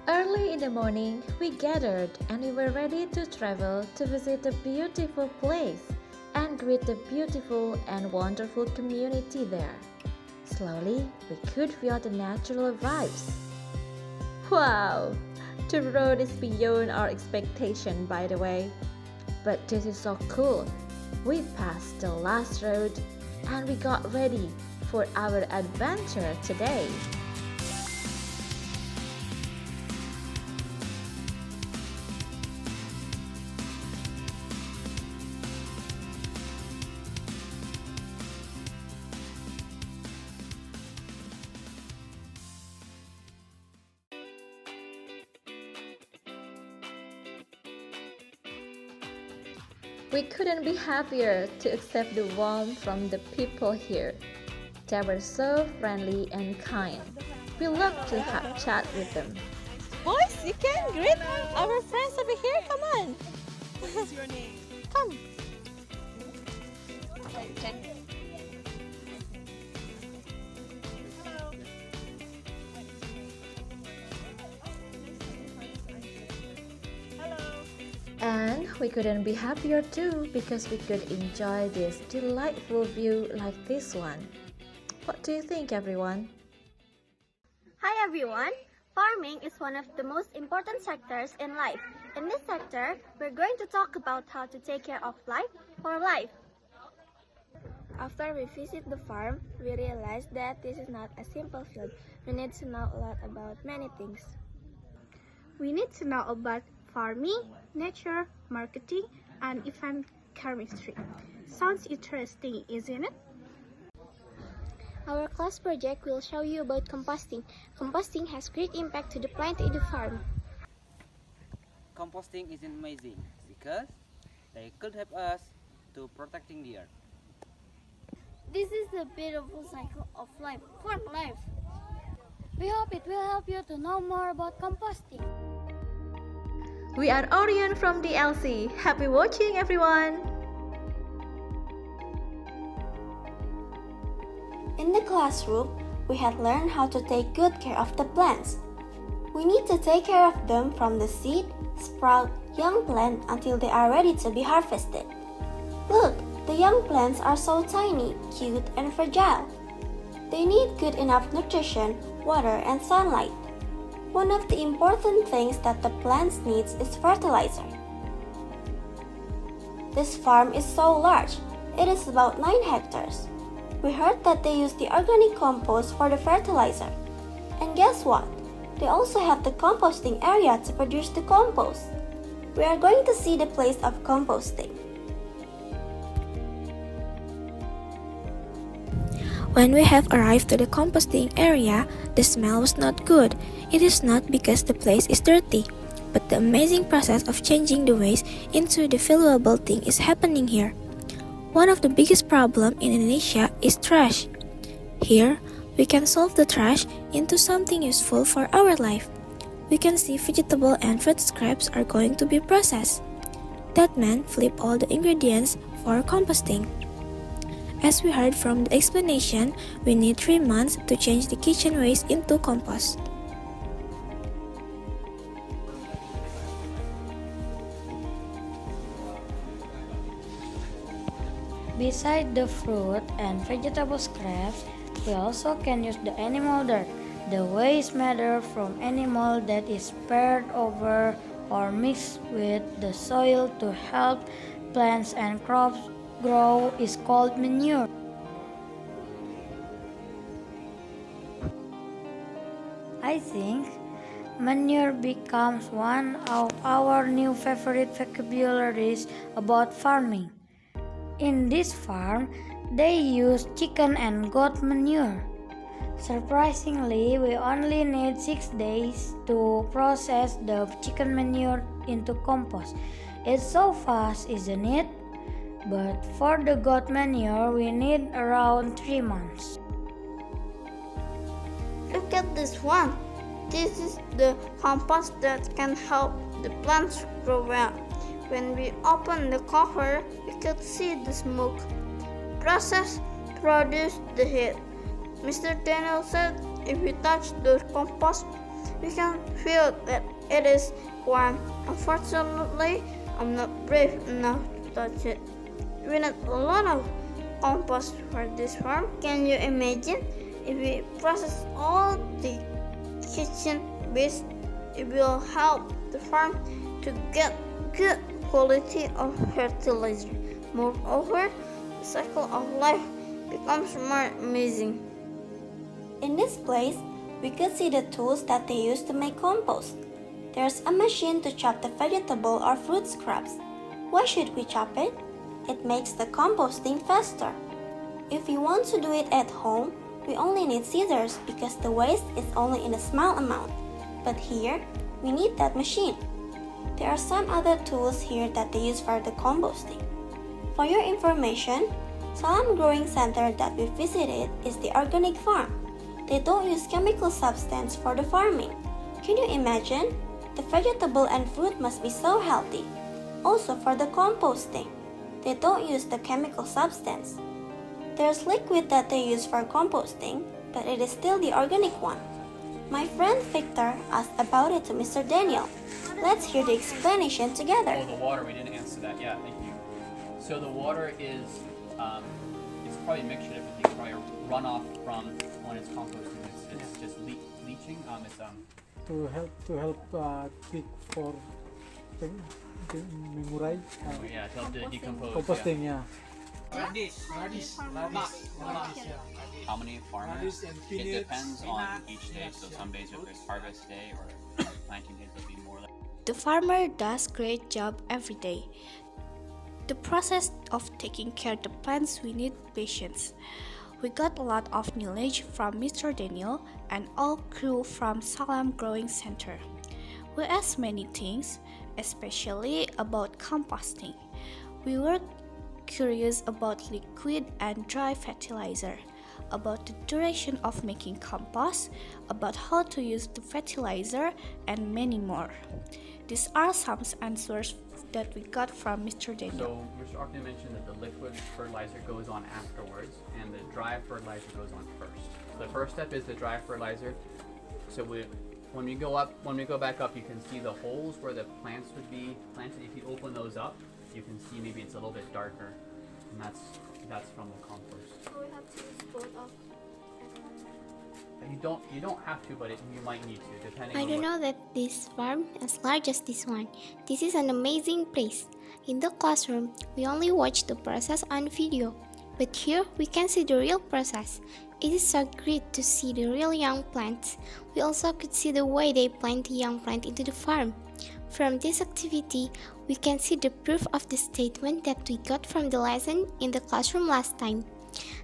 Early in the morning, we gathered and we were ready to travel to visit a beautiful place and greet the beautiful and wonderful community there. Slowly, we could feel the natural vibes. Wow! The road is beyond our expectation, by the way. But this is so cool. We passed the last road and we got ready for our adventure today. We couldn't be happier to accept the warmth from the people here. They were so friendly and kind. We loved to have chat with them. Boys, you can greet our friends over here. Come on. What is your name? Come. And we couldn't be happier too because we could enjoy this delightful view like this one. What do you think, everyone? Hi everyone! Farming is one of the most important sectors in life. In this sector, we're going to talk about how to take care of life for life. After we visit the farm, we realized that this is not a simple field. We need to know a lot about many things. We need to know about farming, nature, marketing, and even chemistry. Sounds interesting, isn't it? Our class project will show you about composting. Composting has great impact to the plant in the farm. Composting is amazing because they could help us to protecting the earth. This is the beautiful cycle of life, farm life. We hope it will help you to know more about composting. We are Orion from the LC. Happy watching, everyone! In the classroom, we had learned how to take good care of the plants. We need to take care of them from the seed, sprout, young plant until they are ready to be harvested. Look, the young plants are so tiny, cute, and fragile. They need good enough nutrition, water, and sunlight. One of the important things that the plants needs is fertilizer. This farm is so large. It is about 9 hectares. We heard that they use the organic compost for the fertilizer. And guess what? They also have the composting area to produce the compost. We are going to see the place of composting. When we have arrived to the composting area, the smell was not good. It is not because the place is dirty, but the amazing process of changing the waste into the valuable thing is happening here. One of the biggest problems in Indonesia is trash. Here, we can solve the trash into something useful for our life. We can see vegetable and fruit scraps are going to be processed. That man flip all the ingredients for composting. As we heard from the explanation, we need 3 months to change the kitchen waste into compost. Beside the fruit and vegetable scraps, we also can use the animal dirt, the waste matter from animal that is spread over or mixed with the soil to help plants and crops grow is called manure. I think manure becomes one of our new favorite vocabularies about farming. In this farm, they use chicken and goat manure. Surprisingly, we only need 6 days to process the chicken manure into compost. It's so fast, isn't it? But for the goat manure, we need around 3 months. Look at this one. This is the compost that can help the plants grow well. When we open the cover, we could see the smoke. Process produced the heat. Mr. Daniel said if we touch the compost, we can feel that it is warm. Unfortunately, I'm not brave enough to touch it. We need a lot of compost for this farm. Can you imagine if we process all the kitchen waste? It will help the farm to get good quality of fertilizer. Moreover, the cycle of life becomes more amazing. In this place, we could see the tools that they use to make compost. There's a machine to chop the vegetable or fruit scraps. Why should we chop it? It makes the composting faster. If we want to do it at home, we only need scissors because the waste is only in a small amount. But here, we need that machine. There are some other tools here that they use for the composting. For your information, Salam Growing Center that we visited is the organic farm. They don't use chemical substance for the farming. Can you imagine? The vegetable and fruit must be so healthy. Also for the composting, they don't use the chemical substance. There's liquid that they use for composting, but it is still the organic one. My friend Victor asked about it to Mr. Daniel. Let's hear the explanation together. Oh, the water, we didn't answer that. Yeah, thank you. So the water is, it's probably a mixture of everything. It's probably a runoff from when it's composting. It's just leaching. To help quick for memorize. Yeah, to help to decompose. Composting, yeah. How many farmers? It depends on each day. So some days if it's harvest day or planting days, it'll be more like. The farmer does great job every day. The process of taking care of the plants, we need patience. We got a lot of knowledge from Mr. Daniel and all crew from Salam Growing Center. We asked many things, especially about composting. We were curious about liquid and dry fertilizer, about the duration of making compost, about how to use the fertilizer, and many more. These are some answers that we got from Mr. Daniel. So Mr. Arkman mentioned that the liquid fertilizer goes on afterwards and the dry fertilizer goes on first. So the first step is the dry fertilizer. So when we go back up, you can see the holes where the plants would be planted. If you open those up, you can see maybe it's a little bit darker, and that's from the compost. So we have to use both of. You don't have to, but you might need to, depending. I don't know that this farm as large as this one. This is an amazing place. In the classroom, we only watch the process on video, but here we can see the real process. It is so great to see the real young plants. We also could see the way they plant the young plant into the farm. From this activity, we can see the proof of the statement that we got from the lesson in the classroom last time.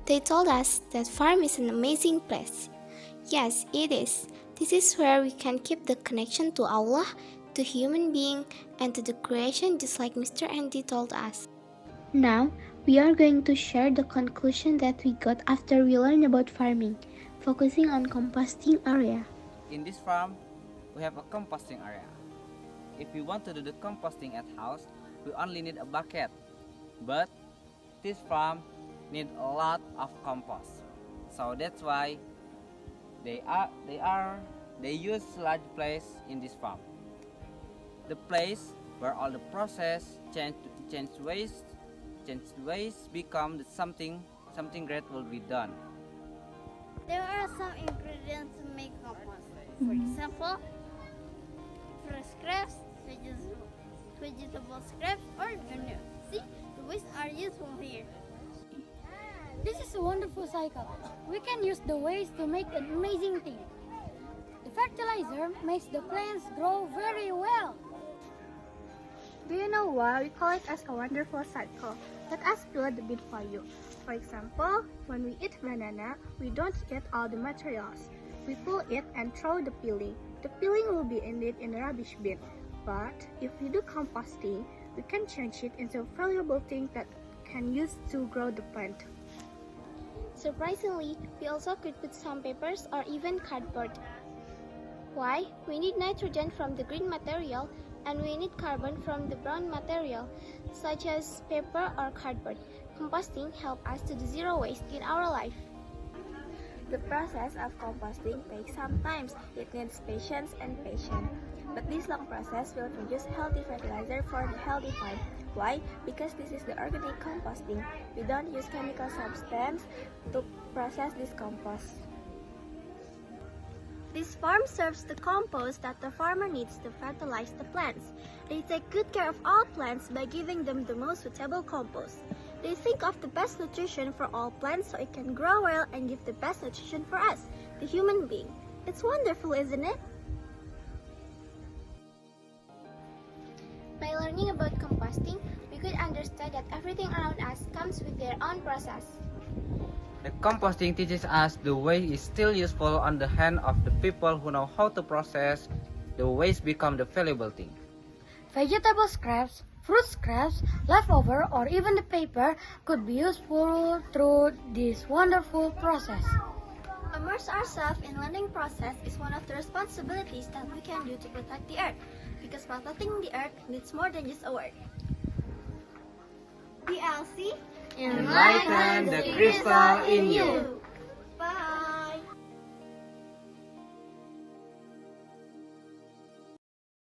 They told us that farm is an amazing place. Yes, it is. This is where we can keep the connection to Allah, to human being, and to the creation just like Mr. Andy told us. Now, we are going to share the conclusion that we got after we learned about farming, focusing on composting area. In this farm, we have a composting area. If we want to do the composting at house, we only need a bucket. But this farm needs a lot of compost. So that's why they use large place in this farm. The place where all the process change waste become something great will be done. There are some ingredients to make compost. For example, fruit scraps, vegetable scraps, or manure. See, the wastes are useful here. This is a wonderful cycle. We can use the waste to make an amazing thing. The fertilizer makes the plants grow very well. Do you know why we call it as a wonderful cycle? Let us build a bit for you. For example, when we eat banana, we don't eat all the materials. We pull it and throw the peeling. The peeling will be ended in the rubbish bin. But if we do composting, we can change it into a valuable thing that can use to grow the plant. Surprisingly, we also could put some papers or even cardboard. Why? We need nitrogen from the green material and we need carbon from the brown material, such as paper or cardboard. Composting helps us to do zero waste in our life. The process of composting takes some time. It needs patience and patience. But this long process will produce healthy fertilizer for the healthy farm. Why? Because this is the organic composting. We don't use chemical substance to process this compost. This farm serves the compost that the farmer needs to fertilize the plants. They take good care of all plants by giving them the most suitable compost. They think of the best nutrition for all plants so it can grow well and give the best nutrition for us, the human being. It's wonderful, isn't it? By learning about composting, we could understand that everything around us comes with their own process. The composting teaches us the waste is still useful on the hand of the people who know how to process. The waste become the valuable thing. Vegetable scraps, fruit scraps, leftover, or even the paper could be useful through this wonderful process. Immerse ourselves in learning process is one of the responsibilities that we can do to protect the earth, because protecting the earth needs more than just a word. DLC, Enlighten the crystal in you.